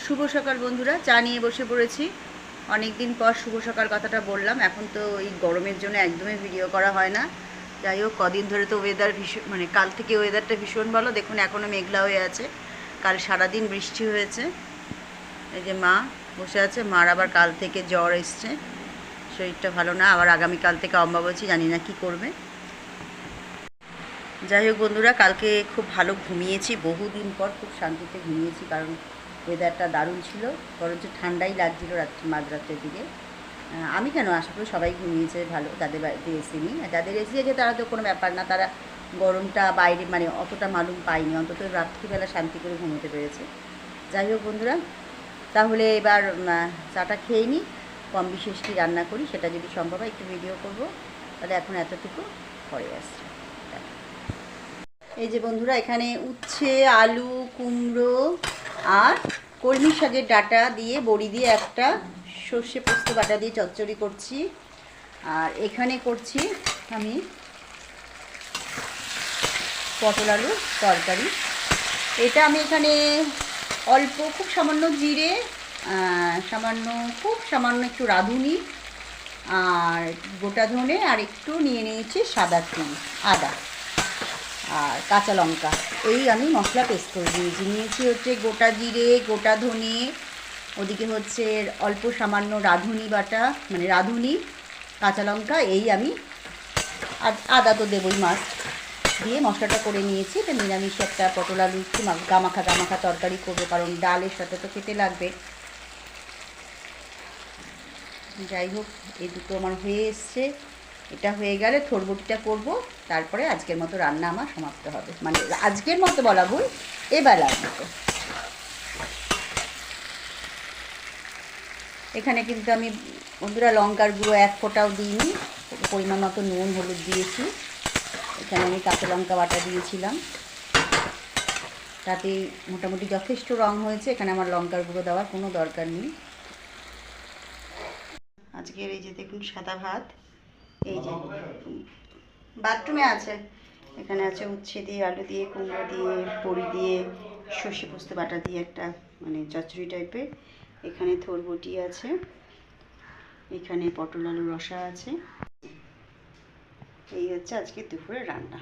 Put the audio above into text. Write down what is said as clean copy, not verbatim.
শুভ সকাল বন্ধুরা, চা নিয়ে বসে পড়েছি। অনেক দিন পর শুভ সকাল কথাটা বললাম। এখন তো এই গরমের জন্য একদমই ভিডিও করা হয় না। যাই হোক, কদিন ধরে তো ওয়েদার ভীষণ, মানে কাল থেকে ওয়েদারটা ভীষণ ভালো। দেখুন এখনও মেঘলা হয়ে আছে। কাল সারাদিন বৃষ্টি হয়েছে। এই যে মা বসে আছে, মার আবার কাল থেকে জ্বর এসছে, শরীরটা ভালো না। আবার আগামীকাল থেকে অম্বাবচী, জানি না কি করবে। যাই হোক বন্ধুরা, কালকে খুব ভালো ঘুমিয়েছি, বহুদিন পর খুব শান্তিতে ঘুমিয়েছি, কারণ ওয়েদারটা দারুণ ছিল। বরঞ্চ ঠান্ডাই লাগছিল রাত্রি মাঝরাত্রের দিকে। আমি কেন, আশা করি সবাই ঘুমিয়েছে ভালো, যাদের বাড়িতে এসি নেই। যাদের এসি আছে তারা তো কোনো ব্যাপার না, তারা গরমটা বাইরে মানে অতটা মালুম পায়নি, অন্তত রাত্রিবেলা শান্তি করে ঘুমোতে পেরেছে। যাই হোক বন্ধুরা, তাহলে এবার চাটা খেয়ে নিই। কম বিশেষ কি রান্না করি সেটা যদি সম্ভব হয় একটু ভিডিও করব। তাহলে এখন এতটুকু, পরে আসছে। এই যে বন্ধুরা, এখানে উচ্ছে, আলু, কুমড়ো আর কলমি শাকের ডাঁটা দিয়ে বড়ি দিয়ে একটা সর্ষে পোস্ত বাটা দিয়ে চচ্চড়ি করছি। আর এখানে করছি আমি পটল আলুর তরকারি। এটা আমি এখানে অল্প, খুব সামান্য জিরে, খুব সামান্য একটু রাঁধুনি আর গোটা ধনে, আর একটু নিয়ে নিয়েছি সাদা তিল, আদা আর কাঁচা লঙ্কা। এই আমি মশলা পেস্ট করে নিয়েছি হচ্ছে গোটা জিরে, গোটা ধনে, ওদিকে হচ্ছে অল্প সামান্য রাঁধুনি বাটা, মানে রাঁধুনি, কাঁচা লঙ্কা, এই আমি আদা তো দেবই মাছ দিয়ে মশলাটা করে নিয়েছি। এটা নিরামিষ একটা পটল আলু একটু গামাখা গামাখা তরকারি করবো, কারণ ডালের সাথে তো খেতে লাগবে। যাই হোক, এই দুটো আমার হয়ে এসছে। এটা হয়ে গেলে থোরবটিটা করব, তারপরে আজকের মতো রান্না আমার সমাপ্ত হবে। মানে আজকের মতো বলা ভুল, এবেলার মতো। এখানে কিন্তু আমি বন্ধুরা লঙ্কার গুঁড়ো এক ফোঁটাও দিইনি, পরিমাণ মতো নুন হলুদ দিয়েছি। এখানে আমি কাঁচা লঙ্কা বাটা দিয়েছিলাম, তাতে মোটামুটি যথেষ্ট রং হয়েছে। এখানে আমার লঙ্কার গুঁড়ো দেওয়ার কোনো দরকার নেই। আজকের এই যে দেখুন সাদা ভাত, এই যে বাথরুমে আছে। এখানে আছে উচ্ছে দিয়ে, আলু দিয়ে, কুমড়ো দিয়ে, বড়ি দিয়ে, সর্ষে পোস্ত বাটা দিয়ে একটা মানে চচ্চড়ি টাইপের। এখানে থোরবটি আছে, এখানে পটল আলু রসা আছে। এই হচ্ছে আজকে দুপুরে রান্না।